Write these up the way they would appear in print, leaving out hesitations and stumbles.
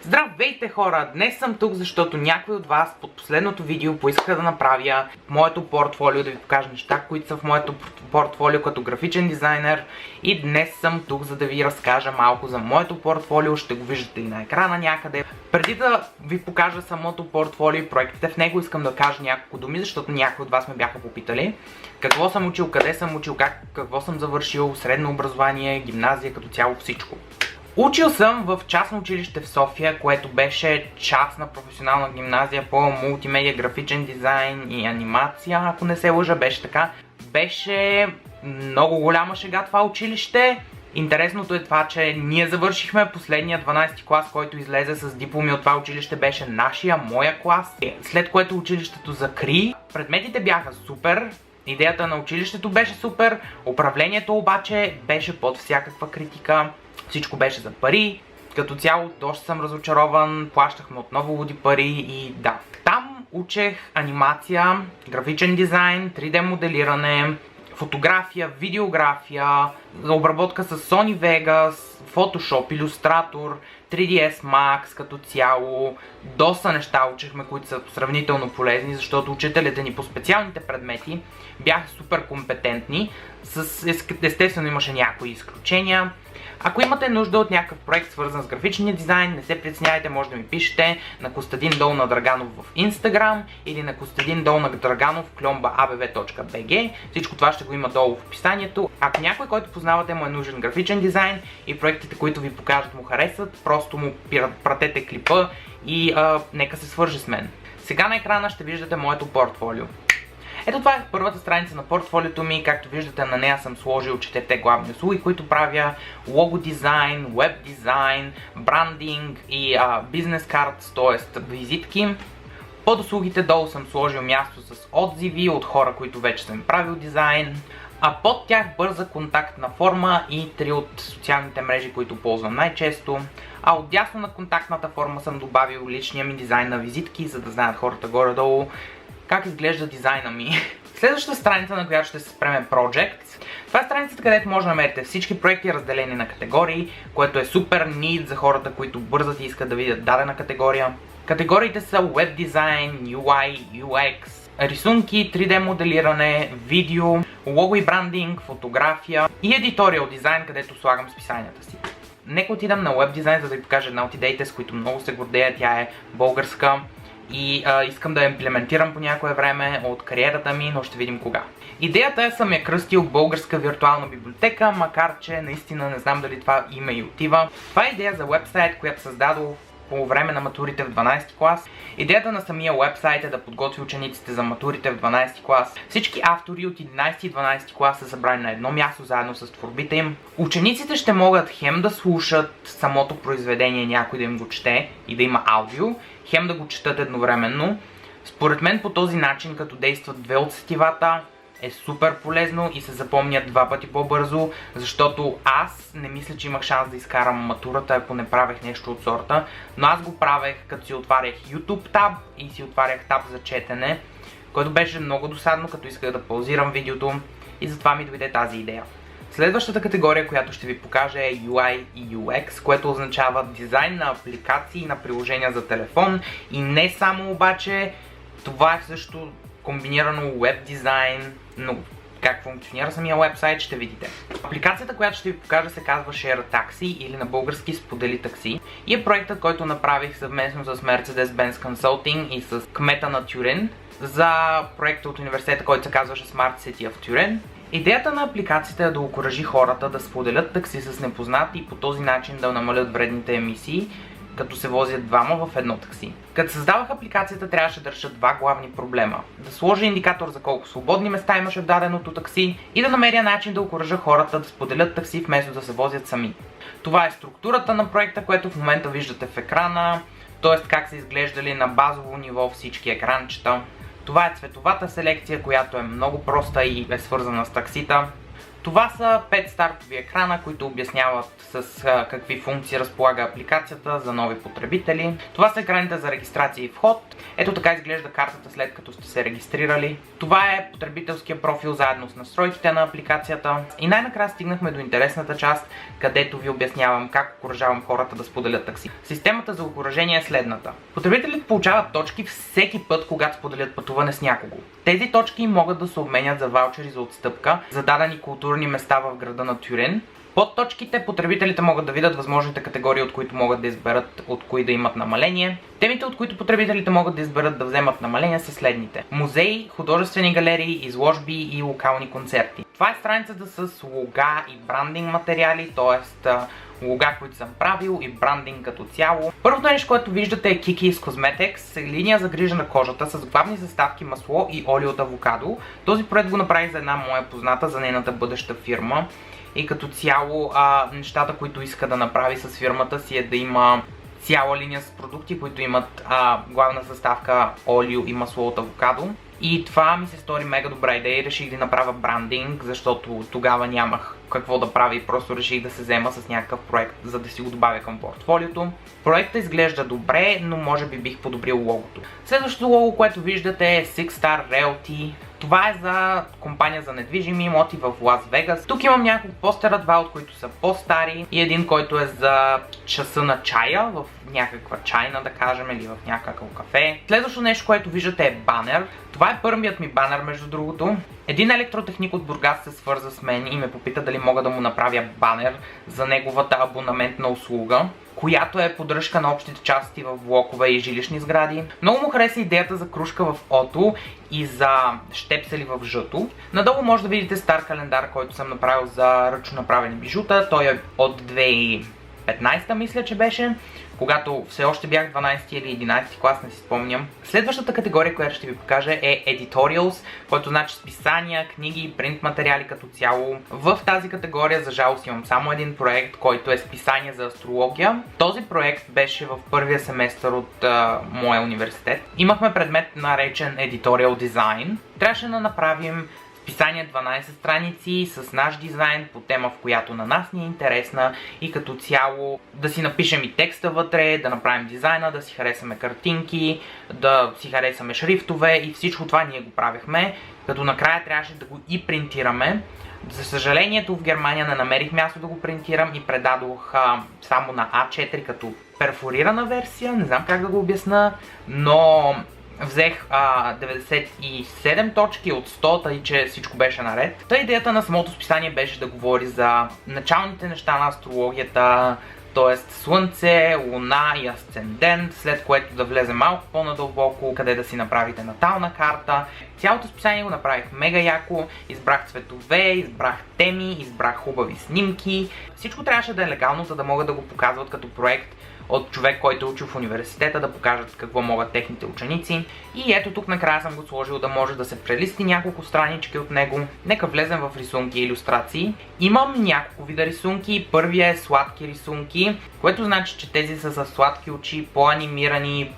Здравейте хора! Днес съм тук, защото някой от вас под последното видео поиска да направя моето портфолио, да ви покажа неща, които са в моето портфолио като графичен дизайнер. И днес съм тук, за да ви разкажа малко за моето портфолио, ще го виждате и на екрана някъде. Преди да ви покажа самото портфолио и проектите в него, искам да кажа няколко думи, защото някои от вас ме бяха попитали какво съм учил, къде съм учил, какво съм завършил, средно образование, гимназия, като цяло всичко. Учил съм в частно училище в София, което беше частна професионална гимназия по мултимедия, графичен дизайн и анимация, ако не се лъжа, беше така. Беше много голяма шега това училище. Интересното е това, че ние завършихме последния 12 клас, който излезе с дипломи от това училище, беше моя клас. След което училището закри. Предметите бяха супер, идеята на училището беше супер, управлението обаче беше под всякаква критика. Всичко беше за пари, като цяло доста съм разочарован, плащахме отново луди пари и да. Там учех анимация, графичен дизайн, 3D моделиране, фотография, видеография, обработка с Sony Vegas, Photoshop, Illustrator, 3ds Max като цяло. Доста неща учехме, които са сравнително полезни, защото учителите ни по специалните предмети бяха супер компетентни. Естествено имаше някои изключения. Ако имате нужда от някакъв проект, свързан с графичния дизайн, не се притеснявайте, може да ми пишете на Костадин Долна Драганов в Instagram или на Костадин Долна Драганов в klombaabv.bg. Всичко това ще го има долу в описанието. Ако някой, който познавате, му е нужен графичен дизайн и проектите, които ви покажат, му харесат, просто му пратете клипа и нека се свърже с мен. Сега на екрана ще виждате моето портфолио. Ето това е първата страница на портфолиото ми, както виждате на нея съм сложил 4 главни услуги, които правя: лого дизайн, веб дизайн, брандинг и бизнес карт, т.е. визитки. Под услугите долу съм сложил място с отзиви от хора, които вече съм правил дизайн, а под тях бърза контактна форма и 3 от социалните мрежи, които ползвам най-често. А отдясно на контактната форма съм добавил личния ми дизайн на визитки, за да знаят хората горе-долу как изглежда дизайна ми. Следващата страница, на която ще се спреме е Projects. Това е страницата, където може да намерите всички проекти, разделени на категории, което е супер need за хората, които бързат и искат да видят дадена категория. Категориите са Web дизайн, UI, UX, рисунки, 3D моделиране, видео, лого и брандинг, фотография и едиториал дизайн, където слагам списанията си. Нека отидам на Web дизайн, за да ви покажа една от идеите, с които много се гордея. Тя е българска и искам да я имплементирам по някое време от кариерата ми, но ще видим кога. Идеята съм я кръстил българска виртуална библиотека, макар че наистина не знам дали това име и отива. Това е идея за вебсайт, която създадох по време на матурите в 12 клас. Идеята на самия вебсайт е да подготви учениците за матурите в 12 клас. Всички автори от 11 и 12 клас са събрани на едно място заедно с творбите им. Учениците ще могат хем да слушат самото произведение, някой да им го чете и да има аудио, хем да го четат едновременно. Според мен по този начин, като действат две от сетивата, е супер полезно и се запомнят 2 пъти по-бързо, защото аз не мисля, че имах шанс да изкарам матурата, ако не правех нещо от сорта, но аз го правех, като си отварях YouTube таб и си отварях таб за четене, което беше много досадно, като исках да паузирам видеото и затова ми дойде тази идея. Следващата категория, която ще ви покажа, е UI и UX, което означава дизайн на апликации, на приложения за телефон и не само обаче, това е също комбинирано веб дизайн, но как функционира самия вебсайт ще видите. Апликацията, която ще ви покажа, се казва Share Taxi или на български Сподели такси и е проектът, който направих съвместно с Mercedes-Benz Consulting и с кмета на Тюрен за проекта от университета, който се казваше Smart City of Turin. Идеята на апликацията е да окуражи хората да споделят такси с непознати и по този начин да намалят вредните емисии, като се возят двама в едно такси. Като създавах апликацията, трябваше да реша 2 главни проблема. Да сложа индикатор за колко свободни места имаше в даденото такси и да намеря начин да окуража хората да споделят такси вместо да се возят сами. Това е структурата на проекта, което в момента виждате в екрана, т.е. как са изглеждали на базово ниво всички екранчета. Това е цветовата селекция, която е много проста и е свързана с таксита. Това са 5 стартови екрана, които обясняват с какви функции разполага апликацията за нови потребители. Това са екраните за регистрация и вход. Ето така изглежда картата след като сте се регистрирали. Това е потребителския профил заедно с настройките на апликацията. И най-накрая стигнахме до интересната част, където ви обяснявам как окуражавам хората да споделят такси. Системата за окуражение е следната. Потребителите получават точки всеки път, когато споделят пътуване с някого. Тези точки могат да се обменят за ваучери за отстъпка, за дадени културни места в града на Тюрин. Под точките потребителите могат да видят възможните категории, от които могат да изберат от кои да имат намаление. Темите, от които потребителите могат да изберат да вземат намаление, са следните: музеи, художествени галерии, изложби и локални концерти. Това е страницата с лога и брандинг материали, т.е. лога, които съм правил и брандинг като цяло. Първото нещо, което виждате е Kiki Cosmetics, линия за грижа на кожата с главни съставки масло и олио от авокадо. Този проект го направих за една моя позната, за нейната бъдеща фирма. И като цяло нещата, които иска да направи с фирмата си, е да има цяла линия с продукти, които имат главна съставка олио и масло от авокадо. И това ми се стори мега добра идея и реших да направя брандинг, защото тогава нямах какво да правя и просто реших да се взема с някакъв проект, за да си го добавя към портфолиото. Проектът изглежда добре, но може би бих подобрил логото. Следващото лого, което виждате, е Six Star Realty. Това е за компания за недвижими имоти в Лас Вегас. Тук имам няколко постера, два от които са по-стари и един, който е за часа на чая в някаква чайна, да кажем, или в някакъв кафе. Следващото нещо, което виждате, е банер. Това е първият ми банер, между другото. Един електротехник от Бургас се свърза с мен и ме попита дали мога да му направя банер за неговата абонаментна услуга, която е поддръжка на общите части в блокове и жилищни сгради. Много му хареса идеята за кружка в ото и за щепсели в жълто. Надолу може да видите стар календар, който съм направил за ръчно направени бижута. Той е от 2015, мисля, че беше, когато все още бях 12 или 11 клас, не си спомням. Следващата категория, която ще ви покажа, е Editorials, който значи списания, книги, принт материали като цяло. В тази категория, за жалост, имам само един проект, който е списание за астрология. Този проект беше в първия семестър от моя университет. Имахме предмет наречен Editorial Design. Трябваше да направим списание 12 страници с наш дизайн по тема, в която на нас ни е интересна, и като цяло да си напишем и текста вътре, да направим дизайна, да си харесаме картинки, да си харесаме шрифтове, и всичко това ние го правихме, като накрая трябваше да го и принтираме. За съжалението в Германия не намерих място да го принтирам и предадох само на А4 като перфорирана версия, не знам как да го обясна, но взех 97 точки от 100, тъй че всичко беше наред. Та идеята на самото списание беше да говори за началните неща на астрологията, т.е. Слънце, Луна и Асцендент, след което да влезе малко по-надълбоко, къде да си направите натална карта. Цялото списание го направих мега яко, избрах цветове, избрах теми, избрах хубави снимки. Всичко трябваше да е легално, за да могат да го показват като проект от човек, който е учил в университета, да покажат какво могат техните ученици. И ето тук накрая съм го сложил да може да се прелисти няколко странички от него. Нека влезем в рисунки и илюстрации. Имам няколко вида рисунки. Първия е сладки рисунки, което значи, че тези са с сладки очи, по-анимирани,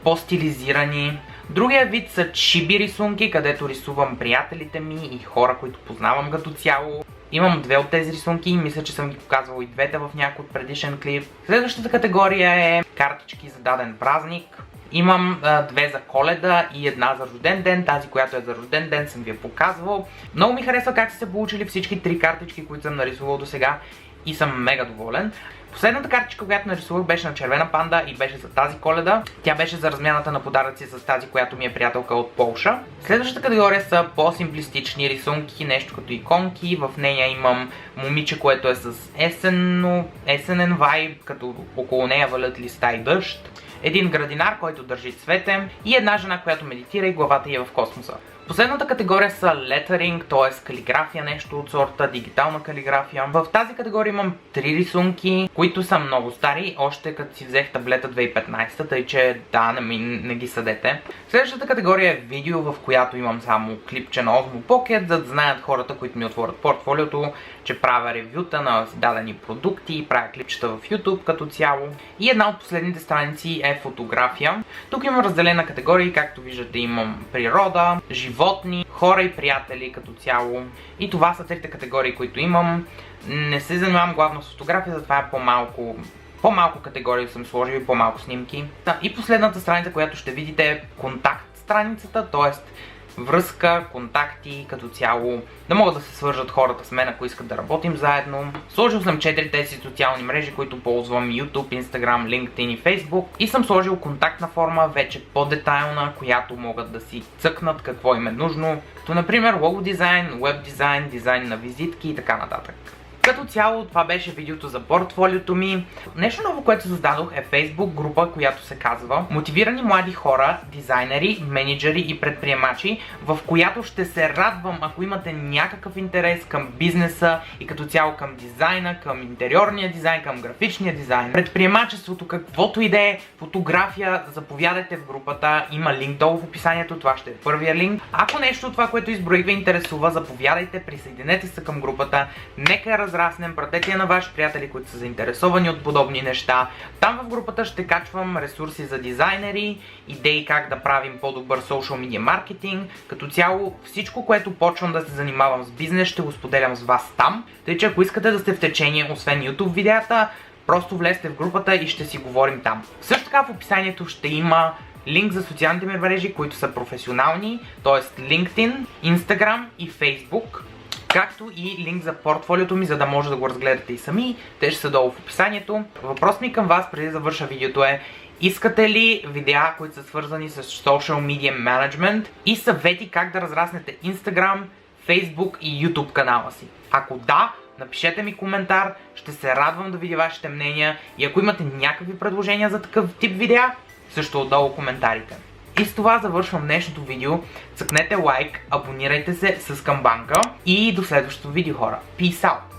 по-стилизирани. Другия вид са чиби рисунки, където рисувам приятелите ми и хора, които познавам като цяло. Имам две от тези рисунки и мисля, че съм ги показвал и двете в някой предишен клип. Следващата категория е картички за даден празник. Имам две за Коледа и една за рожден ден. Тази, която е за рожден ден, съм ви я показвал. Много ми харесва как са се получили всички три картички, които съм нарисувал до сега, и съм мега доволен. Последната картичка, която нарисувах, беше на червена панда и беше за тази Коледа. Тя беше за размяната на подаръци с тази, която ми е приятелка от Полша. Следващата категория са по-симплистични рисунки, нещо като иконки. В нея имам момиче, което е с есенен вайб, като около нея валят листа и дъжд. Един градинар, който държи цвете, и една жена, която медитира и главата й е в космоса. Последната категория са lettering, т.е. калиграфия, нещо от сорта дигитална калиграфия. В тази категория имам 3 рисунки, които са много стари, още като си взех таблета 2015, тъй че да, не ги съдете. Следващата категория е видео, в която имам само клипче на Osmo Pocket, за да знаят хората, които ми отворят портфолиото, че правя ревюта на дадени продукти, правя клипчета в YouTube като цяло. И една от последните страници е фотография. Тук имам разделена категория, както виждате имам природа, животни, животни, хора и приятели като цяло. И това са трите категории, които имам. Не се занимавам главно с фотография, затова е по-малко категории съм сложил и по-малко снимки. И последната страница, която ще видите е контакт страницата, т.е. връзка, контакти като цяло, да могат да се свържат хората с мен, ако искат да работим заедно. Сложил съм 4 тези социални мрежи, които ползвам: YouTube, Instagram, LinkedIn и Facebook. И съм сложил контактна форма, вече по-детайлна, която могат да си цъкнат какво им е нужно, като например лого дизайн, веб дизайн, дизайн на визитки и така нататък. Като цяло това беше видеото за портфолиото ми. Нещо ново, което създадох, е Facebook група, която се казва Мотивирани млади хора, дизайнери, менеджери и предприемачи, в която ще се радвам, ако имате някакъв интерес към бизнеса и като цяло към дизайна, към интериорния дизайн, към графичния дизайн, предприемачеството, каквото и да е, фотография, заповядайте в групата. Има линк долу в описанието, това ще е първия линк. Ако нещо от това, което изброих, ви интересува, заповядайте, присъединете се към групата. Нека разраснем, пратете я на ваши приятели, които са заинтересовани от подобни неща. Там в групата ще качвам ресурси за дизайнери, идеи как да правим по-добър social media маркетинг. Като цяло всичко, което почвам да се занимавам с бизнес, ще го споделям с вас там. Тъй че ако искате да сте в течение, освен YouTube видеята, просто влезте в групата и ще си говорим там. Също така в описанието ще има линк за социалните ми мрежи, които са професионални, т.е. LinkedIn, Instagram и Facebook. Както и линк за портфолиото ми, за да може да го разгледате и сами. Те ще са долу в описанието. Въпрос ми към вас преди да завърша видеото е: искате ли видеа, които са свързани с Social Media Management и съвети как да разраснете Instagram, Facebook и YouTube канала си? Ако да, напишете ми коментар, ще се радвам да видя вашите мнения и ако имате някакви предложения за такъв тип видеа, също отдолу коментарите. И с това завършвам днешното видео. Цъкнете лайк, абонирайте се с камбанка и до следващото видео, хора. Peace out!